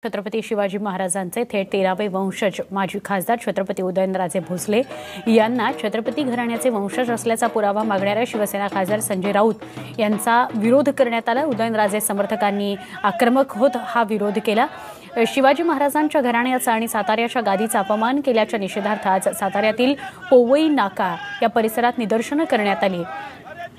छत्रपती शिवाजी महाराजांचे थेट 13वे वंशज माजी खासदार छत्रपती उदयनराजे भोसले यांना छत्रपती घराण्याचे वंशज असल्याचा पुरावा मागणाऱ्या शिवसेना खासदार संजय राऊत यांचा विरोध करण्यात आला। उदयनराजे समर्थकांनी आक्रमक होत हा विरोध केला। शिवाजी महाराजांच्या घराण्याचा आणि साताऱ्याच्या गादीचा अपमान केल्याच्या निषेधार्थ आज साताऱ्यातील पोवई नाका या परिसरात निदर्शने करण्यात आली।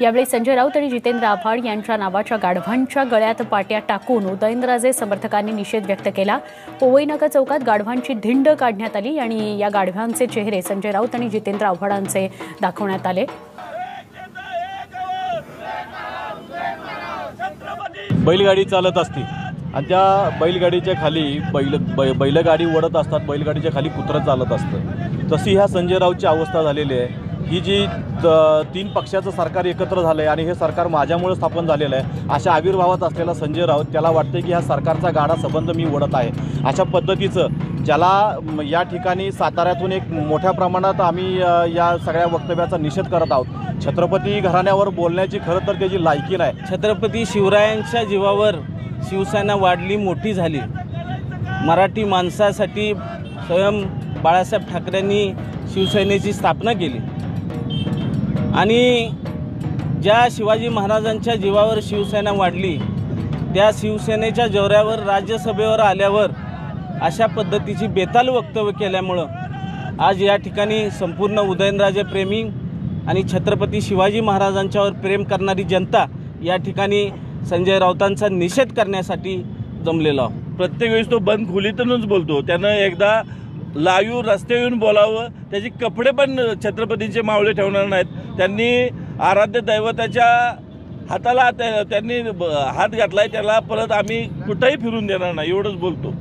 यावेळी संजय राऊत आणि जितेंद्र आव्हाड यांच्या नावाच्या गाढवांच्या गळ्यात पाट्या टाकून उदयनराजे समर्थकांनी निषेध व्यक्त केला। पोवई नाका चौकात गाढवांची धिंड काढण्यात आली आणि या गाढवांचे चेहरे संजय राऊत आणि जितेंद्र आव्हाडांचे दाखवण्यात आले। बैलगाडी चालत असते आणि त्या बैलगाडीच्या खाली बैलगाडी ओढत असतात, बैलगाडीच्या खाली कुत्रं चालत असतं। तशी ह्या संजय राऊतची अवस्था झालेली आहे। ही जी तीन पक्षाचं सरकार एकत्र झालं आहे आणि हे सरकार माझ्यामुळे स्थापन झालेलं आहे अशा आविर्भावात असलेला संजय राऊत त्याला वाटते की ह्या सरकारचा गाडा संबंध मी ओढत आहे अशा पद्धतीचं ज्याला या ठिकाणी साताऱ्यातून एक मोठ्या प्रमाणात आम्ही या सगळ्या वक्तव्याचा निषेध करत आहोत। छत्रपती घराण्यावर बोलण्याची खरं तर त्याची लायकी नाही। छत्रपती शिवरायांच्या जीवावर शिवसेना वाढली मोठी झाली। मराठी माणसासाठी स्वयं बाळासाहेब ठाकरेंनी शिवसेनेची स्थापना केली आणि ज्या शिवाजी महाराजांच्या जीवावर शिवसेना वाढली त्या शिवसेनेच्या जोरावर राज्यसभेवर आल्यावर अशा पद्धतीची बेताल वक्तव्य केल्यामुळं आज या ठिकाणी संपूर्ण उदयनराजे प्रेमी आणि छत्रपती शिवाजी महाराजांच्यावर प्रेम करणारी जनता या ठिकाणी संजय राऊतांचा निषेध करण्यासाठी जमलेला। प्रत्येक वेळेस तो बंद खोलीतूनच बोलतो। त्यानं एकदा लाईव्ह रस्त्यावर येऊन बोलावं, त्याचे कपडे पण छत्रपतींचे मावळे ठेवणार नाहीत। त्यांनी आराध्य दैवताच्या हाताला त्यांनी हात घातलाय, त्याला परत आम्ही कुठेही फिरून देणार नाही एवढंच बोलतो।